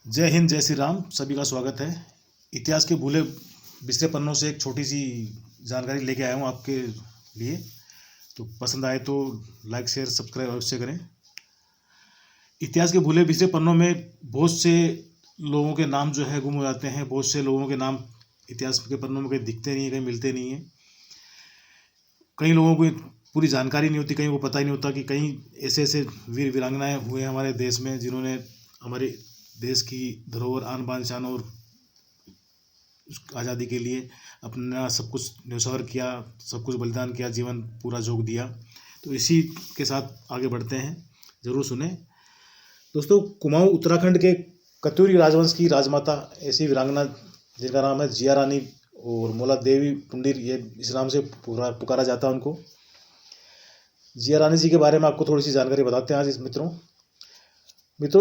जय हिंद, जय श्री राम। सभी का स्वागत है। इतिहास के भूले बिसरे पन्नों से एक छोटी सी जानकारी लेके आया हूँ आपके लिए। तो पसंद आए तो लाइक शेयर सब्सक्राइब अवश्य करें। इतिहास के भूले बिसरे पन्नों में बहुत से लोगों के नाम जो है गुम हो जाते हैं। बहुत से लोगों के नाम इतिहास के पन्नों में कहीं दिखते नहीं हैं, कहीं मिलते नहीं हैं। कई लोगों को पूरी जानकारी नहीं होती, कहीं को पता ही नहीं होता कि कहीं ऐसे ऐसे वीर वीरांगनाएं हुए हमारे देश में, जिन्होंने हमारे देश की धरोहर, आन बान शान और आज़ादी के लिए अपना सब कुछ न्यौछावर किया, सब कुछ बलिदान किया, जीवन पूरा झोंक दिया। तो इसी के साथ आगे बढ़ते हैं, ज़रूर सुने दोस्तों। कुमाऊं उत्तराखंड के कत्यूरी राजवंश की राजमाता, ऐसी वीरांगना जिनका नाम है जिया रानी और मोला देवी पुंडीर, ये इस नाम से पुकारा जाता है उनको। जिया रानी जी के बारे में आपको थोड़ी सी जानकारी बताते हैं आज इस मित्रों।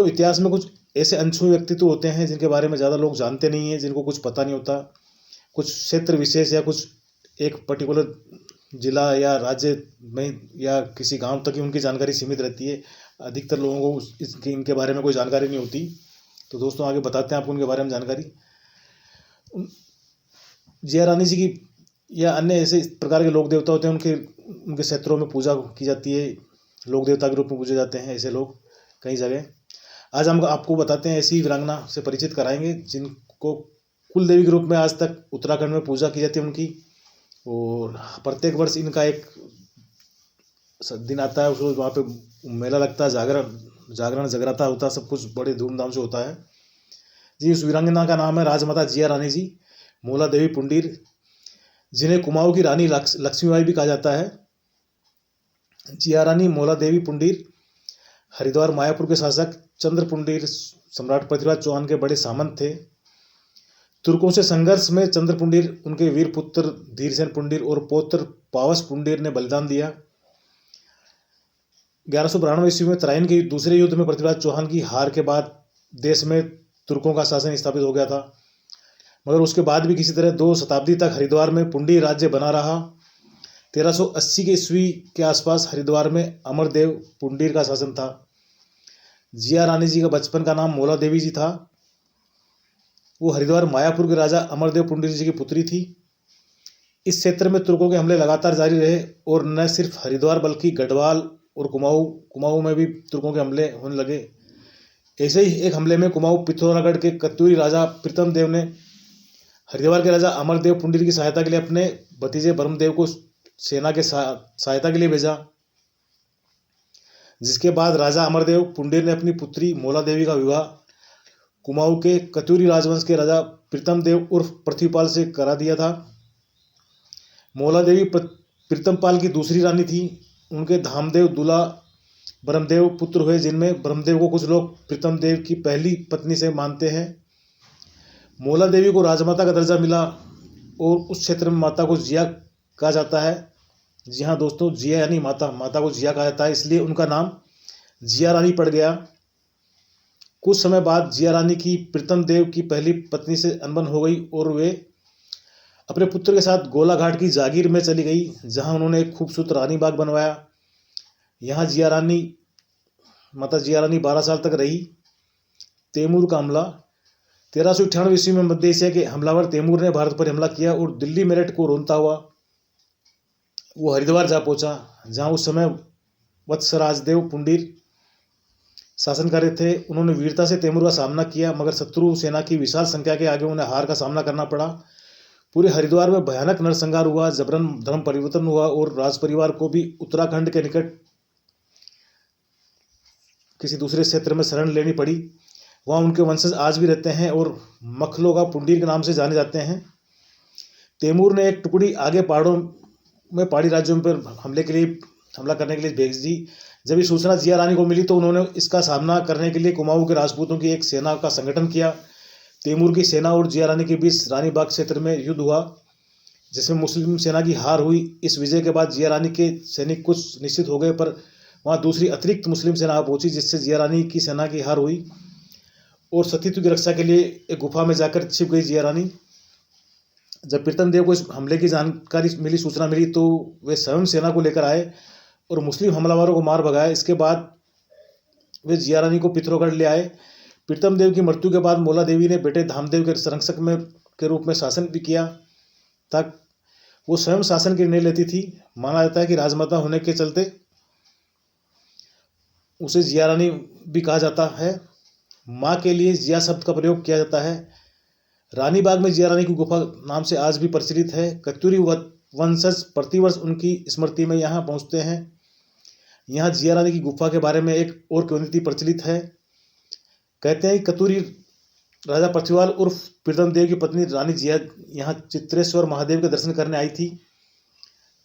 इतिहास में कुछ ऐसे अनछुए व्यक्तित्व होते हैं जिनके बारे में ज़्यादा लोग जानते नहीं हैं, जिनको कुछ पता नहीं होता। कुछ क्षेत्र विशेष या कुछ एक पर्टिकुलर जिला या राज्य में या किसी गांव तक ही उनकी जानकारी सीमित रहती है। अधिकतर लोगों को इनके बारे में कोई जानकारी नहीं होती। तो दोस्तों आगे बताते हैं आपको उनके बारे में जानकारी। जिया रानी जी की या अन्य ऐसे प्रकार के लोक देवता होते हैं, उनके क्षेत्रों में पूजा की जाती है। लोक देवता के रूप में पूजे जाते हैं ऐसे लोग कई जगह। आज हम आपको बताते हैं, ऐसी वीरांगना से परिचित कराएंगे जिनको कुल देवी के रूप में आज तक उत्तराखंड में पूजा की जाती है उनकी। और प्रत्येक वर्ष इनका एक दिन आता है, उसको वहाँ पे मेला लगता है, जागरण जगराता होता है, सब कुछ बड़े धूमधाम से होता है जी। उस वीरांगना का नाम है राजमाता जिया रानी जी मोला देवी पुंडीर, जिन्हें कुमाऊं की रानी लक्ष्मीबाई भी कहा जाता है। जिया रानी मोला देवी पुंडीर हरिद्वार मायापुर के शासक चंद्र पुंडीर सम्राट पृथ्वीराज चौहान के बड़े सामंत थे। तुर्कों से संघर्ष में चंद्र पुंडीर, उनके वीर पुत्र धीरसेन पुंडीर और पौत्र पावस पुंडीर ने बलिदान दिया। 1192 ईस्वी में तराइन के दूसरे युद्ध में पृथ्वीराज चौहान की हार के बाद देश में तुर्कों का शासन स्थापित हो गया था। मगर उसके बाद भी किसी तरह 2 शताब्दी तक हरिद्वार में पुंडीर राज्य बना रहा। 1380 के ईस्वी के आसपास हरिद्वार में अमरदेव पुंडीर का शासन था। जिया रानी जी का बचपन का नाम मोला देवी जी था। वो हरिद्वार मायापुर के राजा अमरदेव पुंडीर जी की पुत्री थी। इस क्षेत्र में तुर्कों के हमले लगातार जारी रहे और न सिर्फ हरिद्वार बल्कि गढ़वाल और कुमाऊं में भी तुर्कों के हमले होने लगे। ऐसे ही एक हमले में कुमाऊं पिथौरागढ़ के कत्यूरी राजा प्रीतम देव ने हरिद्वार के राजा अमरदेव पुंडीर की सहायता के लिए अपने भतीजे ब्रह्मदेव को सेना के सहायता के लिए भेजा, जिसके बाद राजा अमरदेव पुंडीर ने अपनी पुत्री मोला देवी का विवाह कुमाऊं के कत्यूरी राजवंश के राजा प्रीतम देव उर्फ पृथ्वीपाल से करा दिया था। मोला देवी प्रीतमपाल की दूसरी रानी थी। उनके धामदेव दुला ब्रह्मदेव पुत्र हुए, जिनमें ब्रह्मदेव को कुछ लोग प्रीतम देव की पहली पत्नी से मानते हैं। मोला देवी को राजमाता का दर्जा मिला और उस क्षेत्र में माता को जिया कहा जाता है। जी हाँ दोस्तों, जिया यानी माता, माता को जिया कहा जाता है, इसलिए उनका नाम जिया रानी पड़ गया। कुछ समय बाद जिया रानी की प्रीतम देव की पहली पत्नी से अनबन हो गई और वे अपने पुत्र के साथ गोलाघाट की जागीर में चली गई, जहां उन्होंने एक खूबसूरत रानी बाग बनवाया। यहाँ माता जिया रानी 12 साल तक रही। तैमूर का हमला 1398 ईस्वी में मध्य एशिया के हमलावर तैमूर ने भारत पर हमला किया और दिल्ली मेरठ को रोनता हुआ वो हरिद्वार जा पहुंचा, जहां उस समय वत्सराजदेव पुंडीर शासन कर रहे थे। उन्होंने वीरता से तैमूर का सामना किया, मगर शत्रु सेना की विशाल संख्या के आगे उन्हें हार का सामना करना पड़ा। पूरे हरिद्वार में भयानक नरसंहार हुआ, जबरन धर्म परिवर्तन हुआ और राज परिवार को भी उत्तराखंड के निकट किसी दूसरे क्षेत्र में शरण लेनी पड़ी। वहाँ उनके वंशज आज भी रहते हैं और मखलोगा पुंडीर के नाम से जाने जाते हैं। तैमूर ने एक टुकड़ी आगे पहाड़ी राज्यों पर हमला करने के लिए भेज दी। जब ये सूचना जिया रानी को मिली तो उन्होंने इसका सामना करने के लिए कुमाऊं के राजपूतों की एक सेना का संगठन किया। तैमूर की सेना और जिया रानी के बीच रानीबाग क्षेत्र में युद्ध हुआ, जिसमें मुस्लिम सेना की हार हुई। इस विजय के बाद जिया रानी के सैनिक कुछ निश्चित हो गए, पर वहाँ दूसरी अतिरिक्त मुस्लिम सेना पहुंची, जिससे जिया रानी की सेना की हार हुई और सतीत्व की रक्षा के लिए एक गुफा में जाकर छिप गई जिया रानी। जब प्रीतम देव को इस हमले की सूचना मिली तो वे स्वयं सेना को लेकर आए और मुस्लिम हमलावरों को मार भगाया। इसके बाद वे जिया रानी को पिथौरागढ़ ले आए। प्रीतम देव की मृत्यु के बाद मौला देवी ने बेटे धामदेव के संरक्षक में के रूप में शासन भी किया था। वो स्वयं शासन के निर्णय लेती थी। माना जाता है कि राजमाता होने के चलते उसे जिया रानी भी कहा जाता है। माँ के लिए जिया शब्द का प्रयोग किया जाता है। रानी बाग में जिया रानी की गुफा नाम से आज भी प्रचलित है। कत्यूरी वंशज प्रतिवर्ष उनकी स्मृति में यहाँ पहुँचते हैं। यहाँ जिया रानी की गुफा के बारे में एक और किंवदंती प्रचलित है। कहते हैं कि कत्यूरी राजा पृथ्वीपाल उर्फ प्रीतम देव की पत्नी रानी जिया यहाँ चित्रेश्वर महादेव के दर्शन करने आई थी।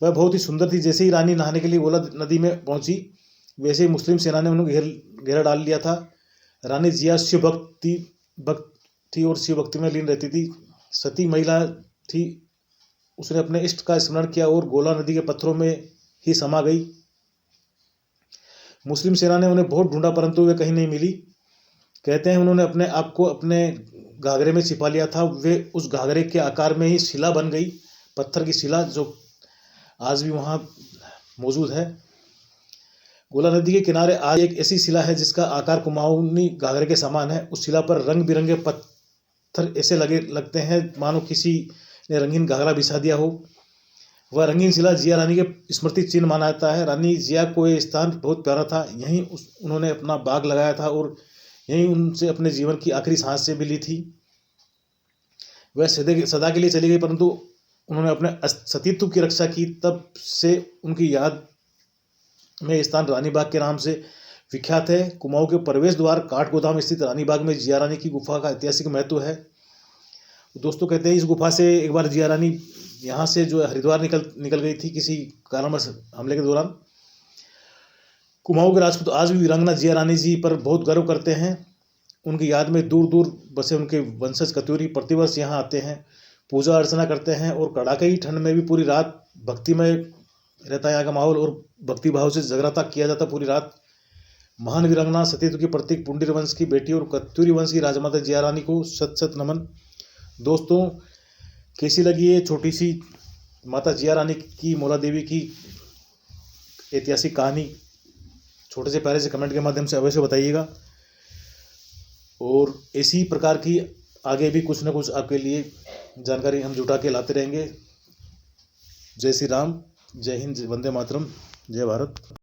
वह बहुत ही सुंदर थी। जैसे ही रानी नहाने के लिए बोला नदी में पहुंची, वैसे ही मुस्लिम सेना ने उन्हें घेरा डाल लिया था। रानी जिया शिव भक्त थी और शिव भक्ति में लीन रहती थी। सती महिला थी। उसने अपने इष्ट का स्मरण किया और गोला नदी के पत्थरों में ही समा गई। मुस्लिम सेना ने उन्हें बहुत ढूंढा परंतु वे कहीं नहीं मिली। कहते हैं उन्होंने अपने आप को अपने घाघरे में छिपा लिया था। वे उस घाघरे के आकार में ही शिला बन गई, पत्थर की शिला, जो आज भी वहाँ मौजूद है। गोला नदी के किनारे आज एक ऐसी शिला है जिसका आकार कुमाऊनी घाघरे के समान है। उस शिला पर रंग बिरंगे पत्थर ऐसे लगते हैं मानो किसी ने रंगीन घाघरा बिछा दिया हो। वह रंगीन शिला जिया रानी के स्मृति चिन्ह माना जाता है। रानी जिया को ये स्थान बहुत प्यारा था। यहीं उन्होंने अपना बाग लगाया था और यहीं उनसे अपने जीवन की आखिरी सांसें भी ली थी। वह सदा के लिए चली गई परंतु उन्होंने अपने अस्तित्व की रक्षा की। तब से उनकी याद में स्थान रानी बाग के नाम से विख्यात है। कुमाऊं के प्रवेश द्वार काठगोदाम स्थित रानी बाग में जिया रानी की गुफा का ऐतिहासिक महत्व है। दोस्तों कहते हैं इस गुफा से एक बार जिया रानी यहाँ से जो हरिद्वार निकल गई थी किसी कारणवश हमले के दौरान। कुमाऊं के राजपूत आज भी वीरांगना जिया रानी जी पर बहुत गर्व करते हैं। उनकी याद में दूर दूर बसे उनके वंशज कत्यूरी प्रतिवर्ष यहाँ आते हैं, पूजा अर्चना करते हैं और कड़ाके की ठंड में भी पूरी रात भक्तिमय रहता है यहाँ का माहौल और भक्ति भाव से जगराता किया जाता पूरी रात। महान वीरांगना सतीत्व की प्रतीक पुंडीर वंश की बेटी और कत्यूरी वंश की राजमाता जिया रानी को सत सत नमन। दोस्तों कैसी लगी ये छोटी सी माता जिया रानी की मौला देवी की ऐतिहासिक कहानी? छोटे से प्यारे से कमेंट के माध्यम से अवश्य बताइएगा। और इसी प्रकार की आगे भी कुछ न कुछ आपके लिए जानकारी हम जुटा के लाते रहेंगे। जय श्री राम, जय हिंद, वंदे मातरम, जय भारत।